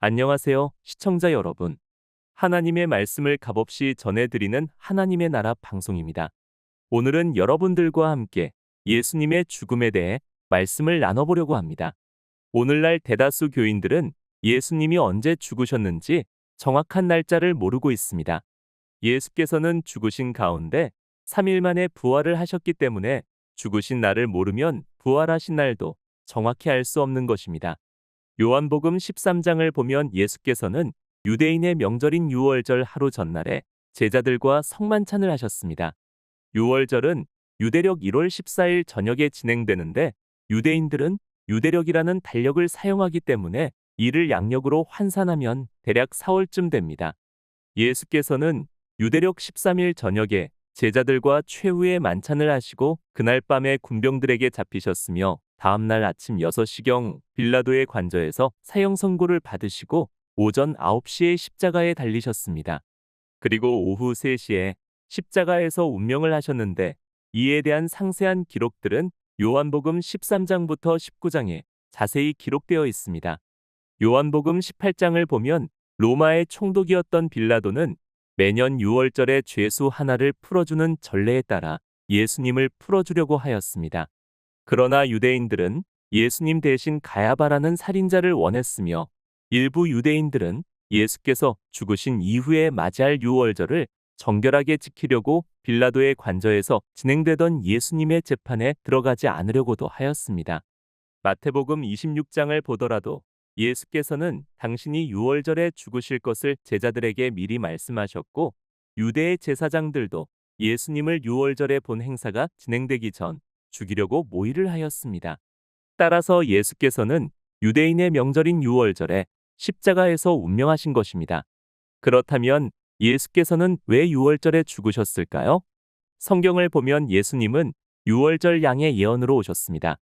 안녕하세요, 시청자 여러분. 하나님의 말씀을 값없이 전해드리는 하나님의 나라 방송입니다. 오늘은 여러분들과 함께 예수님의 죽음에 대해 말씀을 나눠보려고 합니다. 오늘날 대다수 교인들은 예수님이 언제 죽으셨는지 정확한 날짜를 모르고 있습니다. 예수께서는 죽으신 가운데 3일 만에 부활을 하셨기 때문에 죽으신 날을 모르면 부활하신 날도 정확히 알 수 없는 것입니다. 요한복음 13장을 보면 예수께서는 유대인의 명절인 유월절 하루 전날에 제자들과 성만찬을 하셨습니다. 유월절은 유대력 1월 14일 저녁에 진행되는데 유대인들은 유대력이라는 달력을 사용하기 때문에 이를 양력으로 환산하면 대략 4월쯤 됩니다. 예수께서는 유대력 13일 저녁에 제자들과 최후의 만찬을 하시고 그날 밤에 군병들에게 잡히셨으며 다음날 아침 6시경 빌라도의 관저에서 사형 선고를 받으시고 오전 9시에 십자가에 달리셨습니다. 그리고 오후 3시에 십자가에서 운명을 하셨는데 이에 대한 상세한 기록들은 요한복음 13장부터 19장에 자세히 기록되어 있습니다. 요한복음 18장을 보면 로마의 총독이었던 빌라도는 매년 6월절에 죄수 하나를 풀어주는 전례에 따라 예수님을 풀어주려고 하였습니다. 그러나 유대인들은 예수님 대신 가야바라는 살인자를 원했으며 일부 유대인들은 예수께서 죽으신 이후에 맞이할 유월절을 정결하게 지키려고 빌라도의 관저에서 진행되던 예수님의 재판에 들어가지 않으려고도 하였습니다. 마태복음 26장을 보더라도 예수께서는 당신이 유월절에 죽으실 것을 제자들에게 미리 말씀하셨고 유대의 제사장들도 예수님을 유월절에 본 행사가 진행되기 전 죽이려고 모의를 하였습니다. 따라서 예수께서는 유대인의 명절인 유월절에 십자가에서 운명하신 것입니다. 그렇다면 예수께서는 왜 유월절에 죽으셨을까요? 성경을 보면 예수님은 유월절 양의 예언으로 오셨습니다.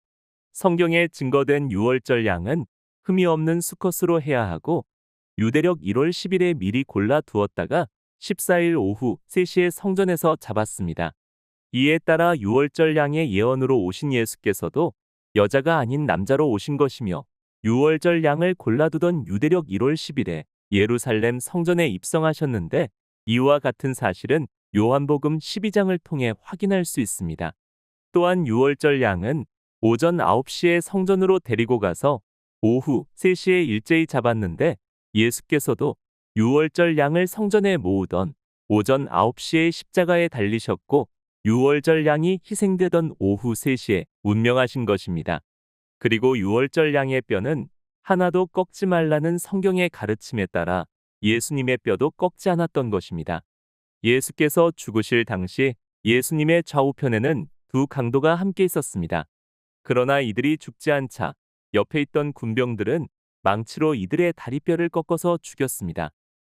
성경에 증거된 유월절 양은 흠이 없는 수컷으로 해야 하고 유대력 1월 10일에 미리 골라 두었다가 14일 오후 3시에 성전에서 잡았습니다. 이에 따라 유월절 양의 예언으로 오신 예수께서도 여자가 아닌 남자로 오신 것이며 유월절 양을 골라두던 유대력 1월 10일에 예루살렘 성전에 입성하셨는데 이와 같은 사실은 요한복음 12장을 통해 확인할 수 있습니다. 또한 유월절 양은 오전 9시에 성전으로 데리고 가서 오후 3시에 일제히 잡았는데 예수께서도 유월절 양을 성전에 모으던 오전 9시에 십자가에 달리셨고 유월절 양이 희생되던 오후 3시에 운명하신 것입니다. 그리고 유월절 양의 뼈는 하나도 꺾지 말라는 성경의 가르침에 따라 예수님의 뼈도 꺾지 않았던 것입니다. 예수께서 죽으실 당시 예수님의 좌우편에는 두 강도가 함께 있었습니다. 그러나 이들이 죽지 않자 옆에 있던 군병들은 망치로 이들의 다리뼈를 꺾어서 죽였습니다.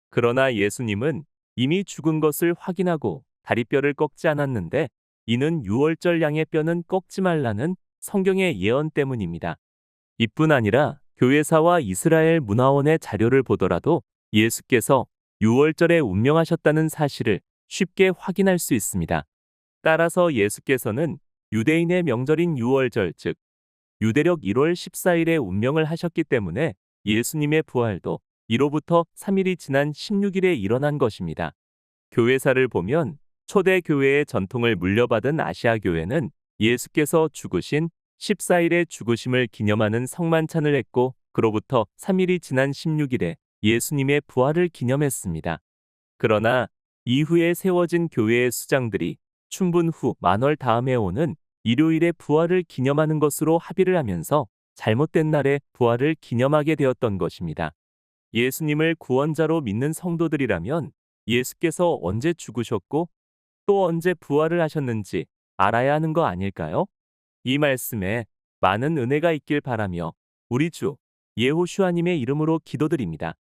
그러나 예수님은 이미 죽은 것을 확인하고 다리뼈를 꺾지 않았는데 이는 유월절 양의 뼈는 꺾지 말라는 성경의 예언 때문입니다. 이뿐 아니라 교회사와 이스라엘 문화원의 자료를 보더라도 예수께서 유월절에 운명하셨다는 사실을 쉽게 확인할 수 있습니다. 따라서 예수께서는 유대인의 명절인 유월절 즉 유대력 1월 14일에 운명을 하셨기 때문에 예수님의 부활도 이로부터 3일이 지난 16일에 일어난 것입니다. 교회사를 보면 초대 교회의 전통을 물려받은 아시아 교회는 예수께서 죽으신 14일의 죽으심을 기념하는 성만찬을 했고 그로부터 3일이 지난 16일에 예수님의 부활을 기념했습니다. 그러나 이후에 세워진 교회의 수장들이 춘분 후 만월 다음에 오는 일요일의 부활을 기념하는 것으로 합의를 하면서 잘못된 날에 부활을 기념하게 되었던 것입니다. 예수님을 구원자로 믿는 성도들이라면 예수께서 언제 죽으셨고 또 언제 부활을 하셨는지 알아야 하는 거 아닐까요? 이 말씀에 많은 은혜가 있길 바라며 우리 주 예호슈아님의 이름으로 기도드립니다.